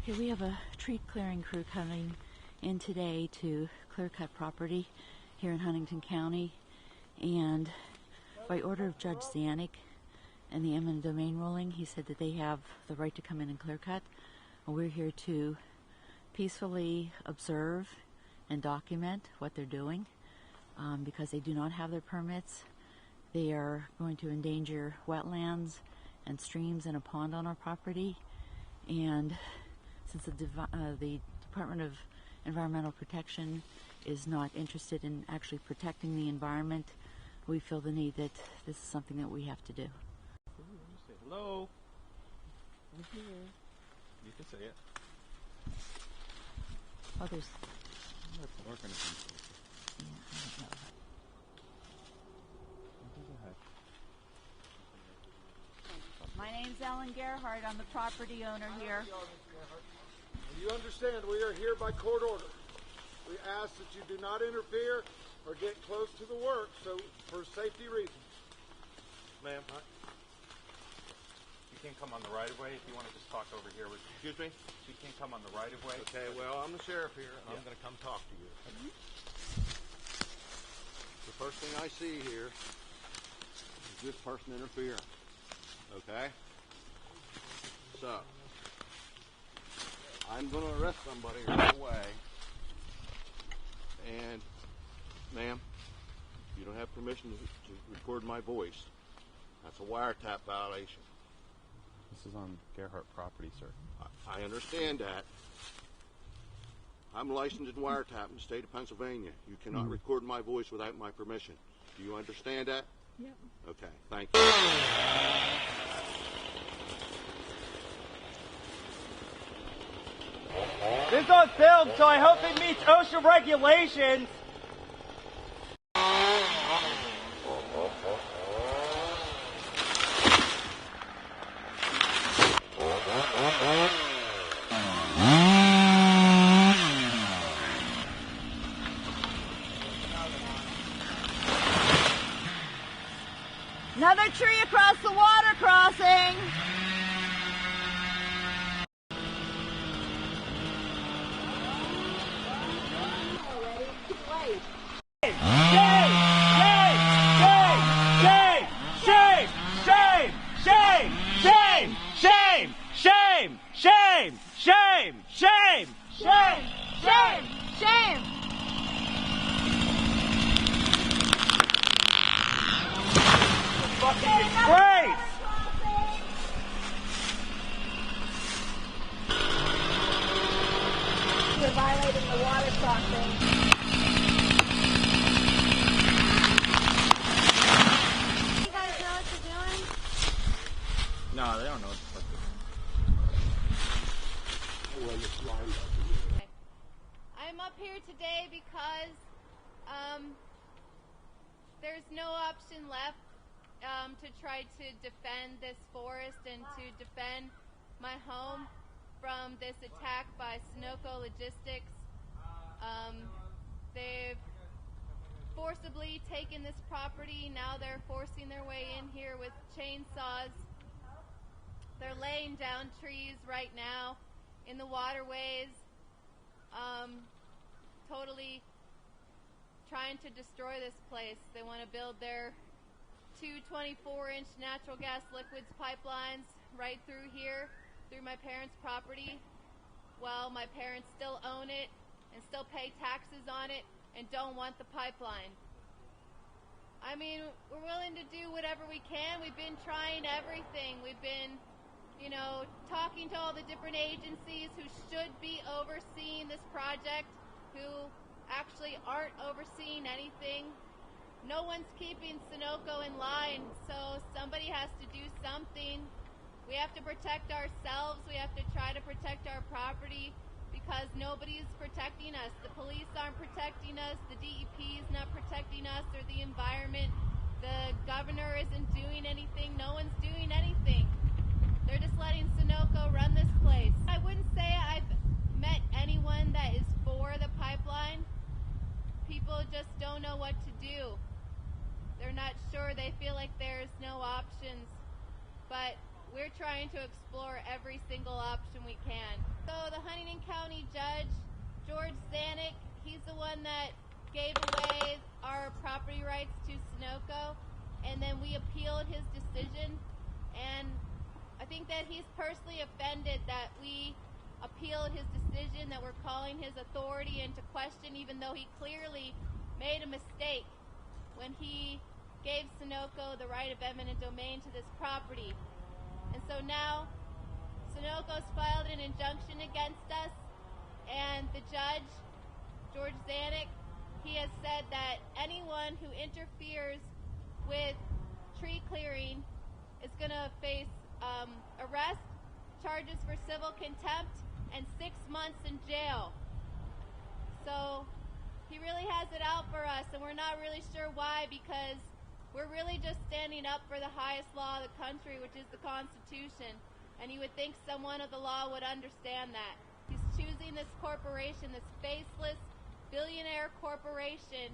Okay, we have a tree clearing crew coming in today to clear cut property here in Huntington County, and by order of Judge Zanuck and the eminent domain ruling, he said that they have the right to come in and clear cut. And we're here to peacefully observe and document what they're doing because they do not have their permits. They are going to endanger wetlands and streams and a pond on our property, and since the Department of Environmental Protection is not interested in actually protecting the environment, we feel the need that this is something that we have to do. Say hello. I'm here. You can say it. Oh, there's... We're gonna come. Yeah, I don't know. My name's Ellen Gerhardt. I'm the property owner here. You understand we are here by court order. We ask that you do not interfere or get close to the work, so for safety reasons. Ma'am, you can't come on the right of way. If you want to just talk over here with. Excuse me? You can't come on the right of way. Okay, well, I'm the sheriff here, and I'm going to come talk to you. The first thing I see here is this person interfering. Okay? So, I'm going to arrest somebody right away. And, ma'am, you don't have permission to record my voice. That's a wiretap violation. This is on Gerhardt property, sir. I understand that. I'm licensed in wiretap in the state of Pennsylvania. You cannot record my voice without my permission. Do you understand that? Yep. Okay, thank you. This is on film, so I hope it meets OSHA regulations. Another tree across the water crossing. Shame! Fucking disgrace! You're violating the water crossing. You guys know what you're doing? No, they don't know what the fuck I'm up here today because there's no option left to try to defend this forest and to defend my home from this attack by SUNCO Logistics. They've forcibly taken this property. Now they're forcing their way in here with chainsaws. They're laying down trees right now in the waterways, totally trying to destroy this place. They want to build their two 24-inch natural gas liquids pipelines right through here, through my parents' property, while my parents still own it and still pay taxes on it and don't want the pipeline. I mean, we're willing to do whatever we can. We've been trying everything. We've been, you know, talking to all the different agencies who should be overseeing this project, who actually aren't overseeing anything. No one's keeping SUNCO in line, so somebody has to do something. We have to protect ourselves. We have to try to protect our property because nobody's protecting us. The police aren't protecting us. The DEP is not protecting us or the environment. The governor isn't doing anything. No one's doing anything. They're just letting SUNCO run this place. I wouldn't say I've met anyone that is for the pipeline. People just don't know what to do. They're not sure. They feel like there's no options. But we're trying to explore every single option we can. So the Huntington County judge, George Zanuck, he's the one that gave away our property rights to Sunoco, and then we appealed his decision, and I think that he's personally offended that we appealed his decision, that we're calling his authority into question, even though he clearly made a mistake when he gave Sunoco the right of eminent domain to this property. And so now Sunoco's filed an injunction against us, and the judge, George Zanuck, he has said that anyone who interferes with tree clearing is going to face arrest, charges for civil contempt, and 6 months in jail. So he really has it out for us, and we're not really sure why, because we're really just standing up for the highest law of the country, which is the Constitution. And you would think someone of the law would understand that. He's choosing this corporation, this faceless billionaire corporation,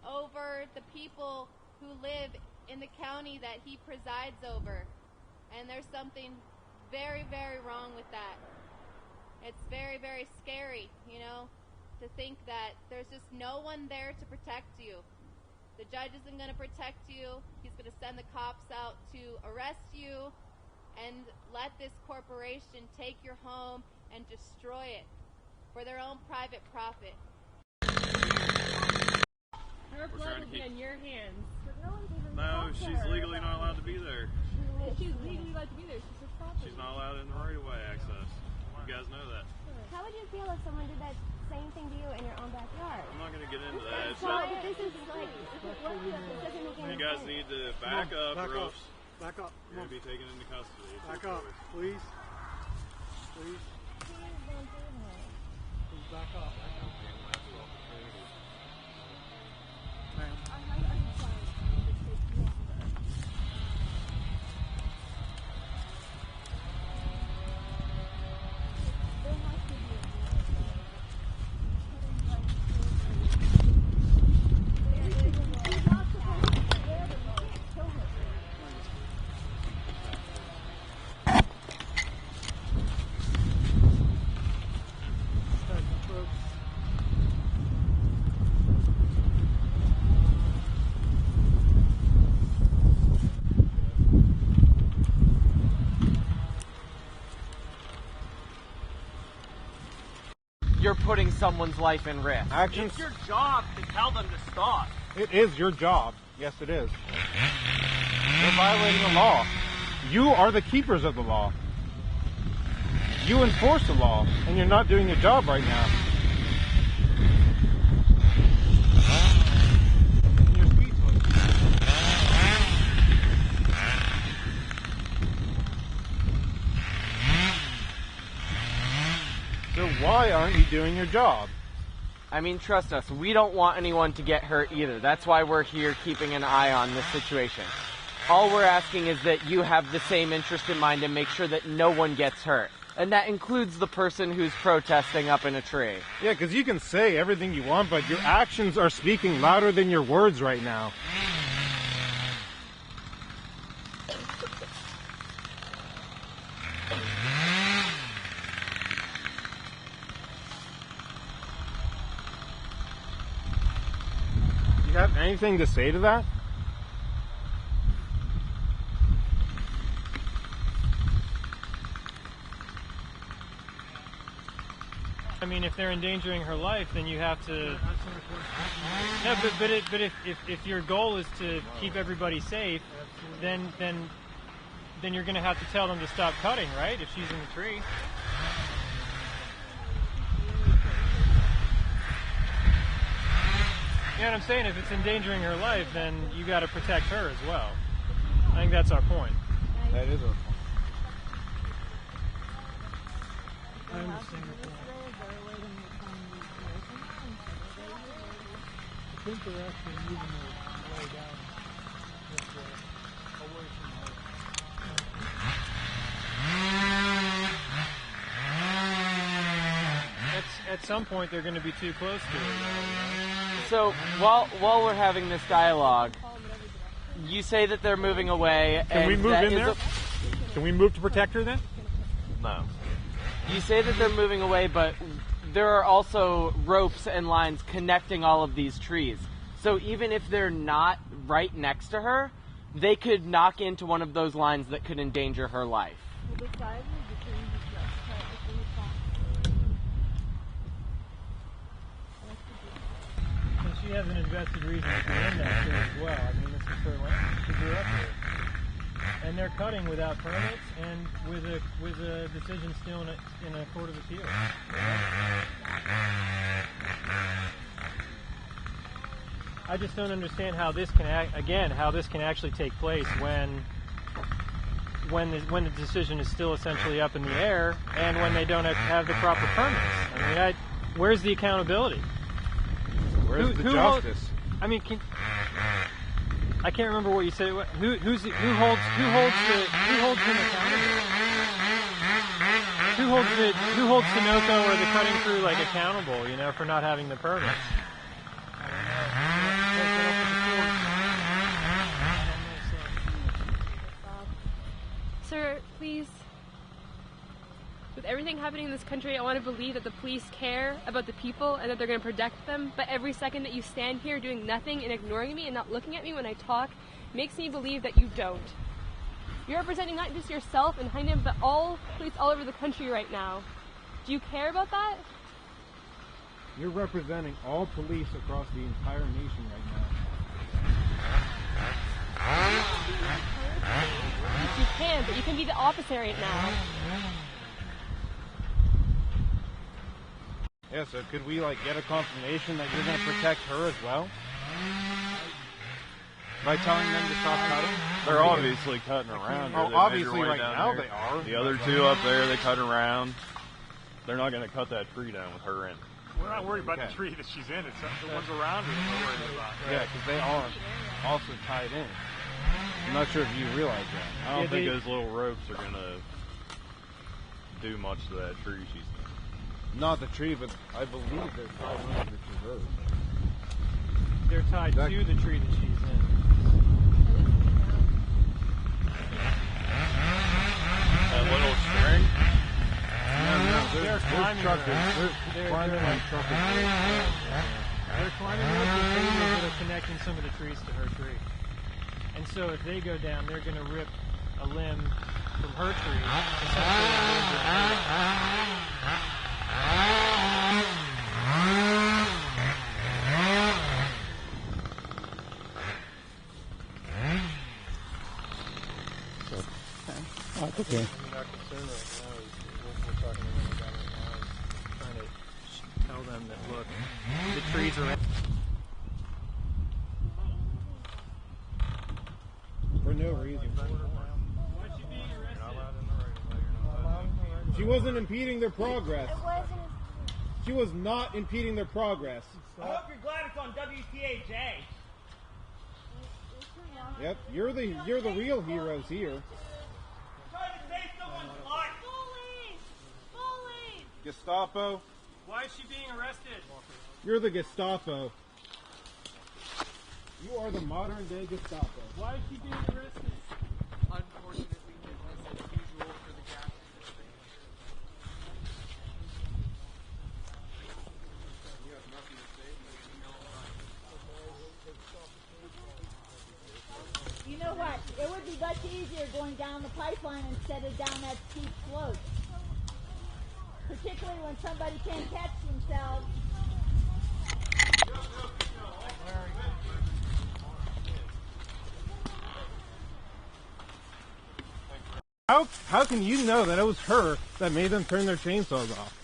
over the people who live in the county that he presides over. And there's something very, very wrong with that. It's very, very scary, you know, to think that there's just no one there to protect you. The judge isn't going to protect you. He's going to send the cops out to arrest you and let this corporation take your home and destroy it for their own private profit. Her blood will be on your hands. No, she's legally not allowed to be there. She's legally allowed to be there. She's her property. She's not allowed in the right-of-way access. You guys know that. How would you feel if someone did that same thing to you in your own backyard? I'm not going to get into that. It's So, just, but this is like, it doesn't make any you guys sense. need to back up, back or up. else Back up. you're going to be taken into custody. It's Back your up, choice. please. Please. Please back up. Ma'am. You're putting someone's life in risk. Actions. It's your job to tell them to stop. It is your job. Yes, it is. You're violating the law. You are the keepers of the law. You enforce the law, and you're not doing your job right now. You're speechless. So why aren't you doing your job? I mean, trust us, we don't want anyone to get hurt either. That's why we're here keeping an eye on this situation. All we're asking is that you have the same interest in mind and make sure that no one gets hurt. And that includes the person who's protesting up in a tree. Yeah, because you can say everything you want, but your actions are speaking louder than your words right now. Do you have anything to say to that? I mean, if they're endangering her life, then you have to. No, but if your goal is to keep everybody safe, then you're going to have to tell them to stop cutting, right? If she's in the tree. You know what I'm saying? If it's endangering her life, then you got to protect her as well. I think that's our point. That is our point. I understand your point. I think they're actually moving their way down this way, away from her. At some point, they're going to be too close to her. So, while we're having this dialogue, you say that they're moving away. Can we move in there? Can we move to protect her then? No. You say that they're moving away, but there are also ropes and lines connecting all of these trees. So even if they're not right next to her, they could knock into one of those lines that could endanger her life. And she has an invested reason to be in that tree as well. I mean, this is her land. She grew up here. And they're cutting without permits and with a decision still in a court of appeal. I just don't understand how this can actually take place when the decision is still essentially up in the air and when they don't have the proper permits. I mean, where's the accountability? Where's the justice? I mean, I can't remember what you said. Who holds him accountable? Who holds Sunoco or the cutting crew accountable? For not having the permit. Sir, please. With everything happening in this country, I want to believe that the police care about the people and that they're going to protect them. But every second that you stand here doing nothing and ignoring me and not looking at me when I talk makes me believe that you don't. You're representing not just yourself and Huntington, but all police all over the country right now. Do you care about that? You're representing all police across the entire nation right now. You can, but you can be the opposite right now. Yeah, so could we get a confirmation that you're going to protect her as well? By telling them to stop cutting? They're obviously cutting around. Oh, They obviously measure way right down now there. they are. The other two up there, they cut around. They're not going to cut that tree down with her in it. We're not worried about the tree that she's in. It's the ones around her that we're worried about. Yeah, because they are also tied in. I'm not sure if you realize that. I don't think those little ropes are going to do much to that tree she's in. Not the tree, but I believe they're tied into the tree. They're tied to the tree that she's in. That little string? No, They're climbing truckers. They're climbing on truckers. They're climbing up the cables that are connecting some of the trees to her tree. And so if they go down, they're going to rip a limb from her tree. That's okay. Our concern right now is we're talking to them about right now is trying to tell them that, look, the trees are For no reason. Why is she being arrested? She wasn't impeding their progress. It wasn't. She was not impeding their progress. I hope you're glad it's on WTAJ. Yep, you're the real heroes here. Trying to save someone's life. Bullies! Bullies! Gestapo, Why is she being arrested? you're the Gestapo. You are the modern day Gestapo. Why is she being arrested? Unfortunately, business as usual for the gas industry. You know what? It would be much easier going down the pipeline instead of down that steep slope. Particularly when somebody can't catch themselves. How can you know that it was her that made them turn their chainsaws off?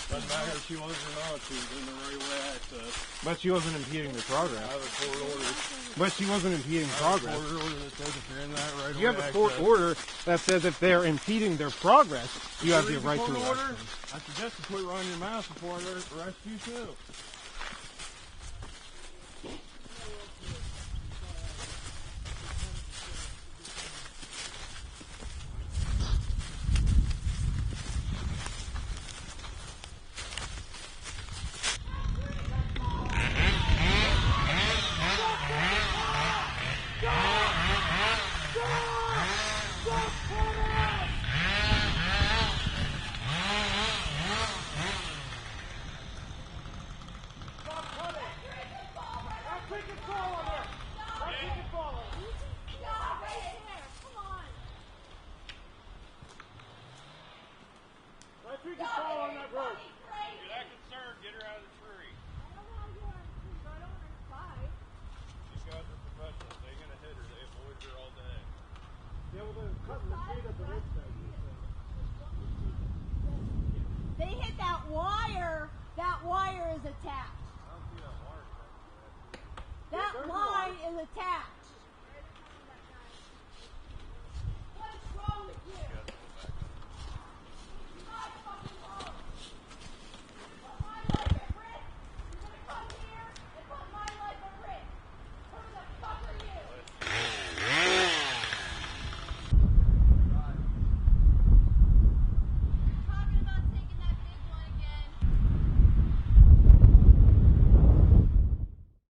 Doesn't matter if she was or not, she was in the right way of access. But she wasn't impeding their progress. I have a court order. But she wasn't impeding progress. Court order that says if you're in that right You have a court order that says if they're impeding their progress, you have the right to arrest them. I suggest you put it right in your mouth before I arrest you too. They hit that wire. That wire is attached. That line is attached.